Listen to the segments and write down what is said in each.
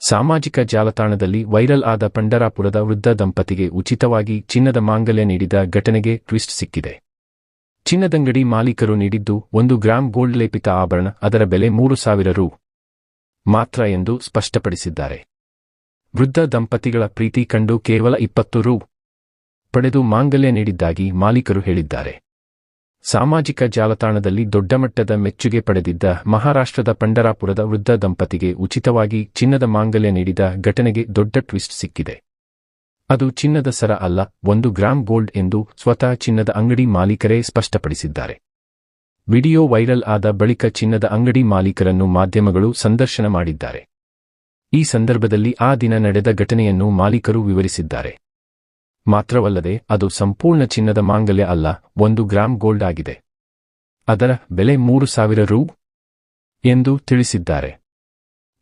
ಸಾಮಾಜಿಕ ಜಾಲತಾಣದಲ್ಲಿ ವೈರಲ್ ಆದ ಪಂಢರಾಪುರದ ವೃದ್ಧ ದಂಪತಿಗೆ ಉಚಿತವಾಗಿ ಚಿನ್ನದ ಮಾಂಗಲ್ಯ ನೀಡಿದ ಘಟನೆಗೆ ಟ್ವಿಸ್ಟ್ ಸಿಕ್ಕಿದೆ. ಚಿನ್ನದಂಗಡಿ ಮಾಲೀಕರು ನೀಡಿದ್ದು 1 ಗ್ರಾಂ ಗೋಲ್ಡ್ ಲೇಪಿತ ಆಭರಣ, ಅದರ ಬೆಲೆ 3,000 ರು ಮಾತ್ರ ಎಂದು ಸ್ಪಷ್ಟಪಡಿಸಿದ್ದಾರೆ. ವೃದ್ಧ ದಂಪತಿಗಳ ಪ್ರೀತಿ ಕಂಡು ಕೇವಲ 20 ರು ಪಡೆದು ಮಾಂಗಲ್ಯ ನೀಡಿದ್ದಾಗಿ ಮಾಲೀಕರು ಹೇಳಿದ್ದಾರೆ. ಸಾಮಾಜಿಕ ಜಾಲತಾಣದಲ್ಲಿ ದೊಡ್ಡಮಟ್ಟದ ಮೆಚ್ಚುಗೆ ಪಡೆದಿದ್ದ ಮಹಾರಾಷ್ಟ್ರದ ಪಂಢರಾಪುರದ ವೃದ್ಧ ದಂಪತಿಗೆ ಉಚಿತವಾಗಿ ಚಿನ್ನದ ಮಾಂಗಲ್ಯ ನೀಡಿದ ಘಟನೆಗೆ ದೊಡ್ಡ ಟ್ವಿಸ್ಟ್ ಸಿಕ್ಕಿದೆ. ಅದು ಚಿನ್ನದ ಸರ ಅಲ್ಲ, 1 ಗ್ರಾಂ ಗೋಲ್ಡ್ ಎಂದು ಸ್ವತಃ ಚಿನ್ನದ ಅಂಗಡಿ ಮಾಲೀಕರೇ ಸ್ಪಷ್ಟಪಡಿಸಿದ್ದಾರೆ. ವಿಡಿಯೋ ವೈರಲ್ ಆದ ಬಳಿಕ ಚಿನ್ನದ ಅಂಗಡಿ ಮಾಲೀಕರನ್ನು ಮಾಧ್ಯಮಗಳು ಸಂದರ್ಶನ ಮಾಡಿದ್ದಾರೆ. ಈ ಸಂದರ್ಭದಲ್ಲಿ ಆ ದಿನ ನಡೆದ ಘಟನೆಯನ್ನು ಮಾಲೀಕರು ವಿವರಿಸಿದ್ದಾರೆ. ಮಾತ್ರವಲ್ಲದೆ ಅದು ಸಂಪೂರ್ಣ ಚಿನ್ನದ ಮಾಂಗಲ್ಯ ಅಲ್ಲ, 1 ಗ್ರಾಂ ಗೋಲ್ಡ್ ಆಗಿದೆ. ಅದರ ಬೆಲೆ 3,000 ರು ಎಂದು ತಿಳಿಸಿದ್ದಾರೆ.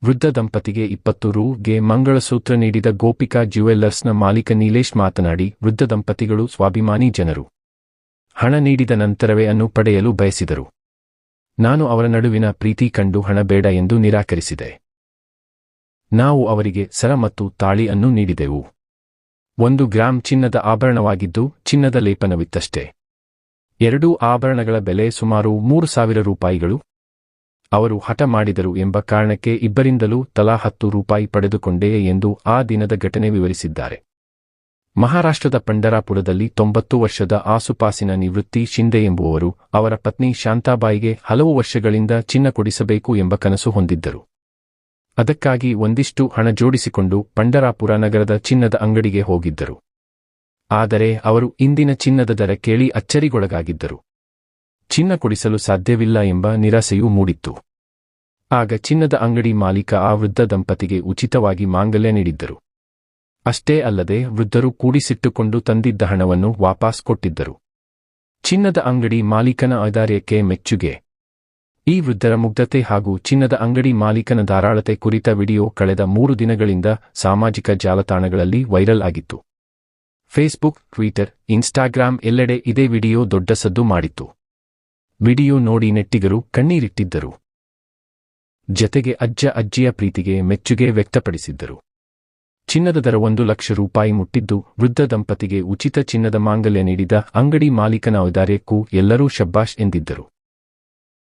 ವೃದ್ಧ ದಂಪತಿಗೆ 20 ರುಗೆ ಮಂಗಳಸೂತ್ರ ನೀಡಿದ ಗೋಪಿಕಾ ಜ್ಯುವೆಲ್ಲರ್ಸ್ನ ಮಾಲೀಕ ನೀಲೇಶ್ ಮಾತನಾಡಿ, ವೃದ್ಧ ದಂಪತಿಗಳು ಸ್ವಾಭಿಮಾನಿ ಜನರು. ಹಣ ನೀಡಿದ ನಂತರವೇ ಅನ್ನು ಪಡೆಯಲು ಬಯಸಿದರು. ನಾನು ಅವರ ನಡುವಿನ ಪ್ರೀತಿ ಕಂಡು ಹಣ ಬೇಡ ಎಂದು ನಿರಾಕರಿಸಿದೆ. ನಾವು ಅವರಿಗೆ ಸರ ಮತ್ತು ತಾಳಿ ಅನ್ನು ನೀಡಿದೆವು. 1 ಗ್ರಾಂ ಚಿನ್ನದ ಆಭರಣವಾಗಿದ್ದು ಚಿನ್ನದ ಲೇಪನವಿತ್ತಷ್ಟೇ. 2 ಆಭರಣಗಳ ಬೆಲೆ ಸುಮಾರು 3,000 ರೂಪಾಯಿಗಳು. ಅವರು ಹಠ ಮಾಡಿದರು ಎಂಬ ಕಾರಣಕ್ಕೆ ಇಬ್ಬರಿಂದಲೂ ತಲಾ 10 ರೂಪಾಯಿ ಪಡೆದುಕೊಂಡೆ ಎಂದು ಆ ದಿನದ ಘಟನೆ ವಿವರಿಸಿದ್ದಾರೆ. ಮಹಾರಾಷ್ಟ್ರದ ಪಂಢರಾಪುರದಲ್ಲಿ 90 ವರ್ಷದ ಆಸುಪಾಸಿನ ನಿವೃತ್ತಿ ಶಿಂದೆ ಎಂಬುವವರು ಅವರ ಪತ್ನಿ ಶಾಂತಾಬಾಯಿಗೆ ಹಲವು ವರ್ಷಗಳಿಂದ ಚಿನ್ನ ಕೊಡಿಸಬೇಕು ಎಂಬ ಕನಸು ಹೊಂದಿದ್ದರು. ಅದಕ್ಕಾಗಿ ಒಂದಿಷ್ಟು ಹಣ ಜೋಡಿಸಿಕೊಂಡು ಪಂಢರಾಪುರ ನಗರದ ಚಿನ್ನದ ಅಂಗಡಿಗೆ ಹೋಗಿದ್ದರು. ಆದರೆ ಅವರು ಇಂದಿನ ಚಿನ್ನದ ದರ ಕೇಳಿ ಅಚ್ಚರಿಗೊಳಗಾಗಿದ್ದರು. ಚಿನ್ನ ಕೊಡಿಸಲು ಸಾಧ್ಯವಿಲ್ಲ ಎಂಬ ನಿರಾಸೆಯೂ ಮೂಡಿತ್ತು. ಆಗ ಚಿನ್ನದ ಅಂಗಡಿ ಮಾಲೀಕ ಆ ವೃದ್ಧ ದಂಪತಿಗೆ ಉಚಿತವಾಗಿ ಮಾಂಗಲ್ಯ ನೀಡಿದ್ದರು. ಅಷ್ಟೇ ಅಲ್ಲದೆ ವೃದ್ಧರು ಕೂಡಿಸಿಟ್ಟುಕೊಂಡು ತಂದಿದ್ದ ಹಣವನ್ನು ವಾಪಸ್ ಕೊಟ್ಟಿದ್ದರು. ಚಿನ್ನದ ಅಂಗಡಿ ಮಾಲೀಕನ ಔದಾರ್ಯಕ್ಕೆ ಮೆಚ್ಚುಗೆ. ಈ ವೃದ್ಧರ ಮುಗ್ಧತೆ ಹಾಗೂ ಚಿನ್ನದ ಅಂಗಡಿ ಮಾಲೀಕನ ಧಾರಾಳತೆ ಕುರಿತ ವಿಡಿಯೋ ಕಳೆದ 3 ದಿನಗಳಿಂದ ಸಾಮಾಜಿಕ ಜಾಲತಾಣಗಳಲ್ಲಿ ವೈರಲ್ ಆಗಿತ್ತು. ಫೇಸ್ಬುಕ್, ಟ್ವಿಟರ್, ಇನ್ಸ್ಟಾಗ್ರಾಂ ಎಲ್ಲೆಡೆ ಇದೇ ವಿಡಿಯೋ ದೊಡ್ಡ ಸದ್ದು ಮಾಡಿತ್ತು. ವಿಡಿಯೋ ನೋಡಿ ನೆಟ್ಟಿಗರು ಕಣ್ಣೀರಿಟ್ಟಿದ್ದರು. ಜತೆಗೆ ಅಜ್ಜಿಯ ಪ್ರೀತಿಗೆ ಮೆಚ್ಚುಗೆ ವ್ಯಕ್ತಪಡಿಸಿದ್ದರು. ಚಿನ್ನದ ದರ 1 ಲಕ್ಷ ರೂಪಾಯಿ ಮುಟ್ಟಿದ್ದು, ವೃದ್ಧ ದಂಪತಿಗೆ ಉಚಿತ ಚಿನ್ನದ ಮಾಂಗಲ್ಯ ನೀಡಿದ ಅಂಗಡಿ ಮಾಲೀಕನ ಔದಾರ್ಯಕ್ಕೂ ಎಲ್ಲರೂ ಶಬ್ಬಾಷ್ ಎಂದಿದ್ದರು.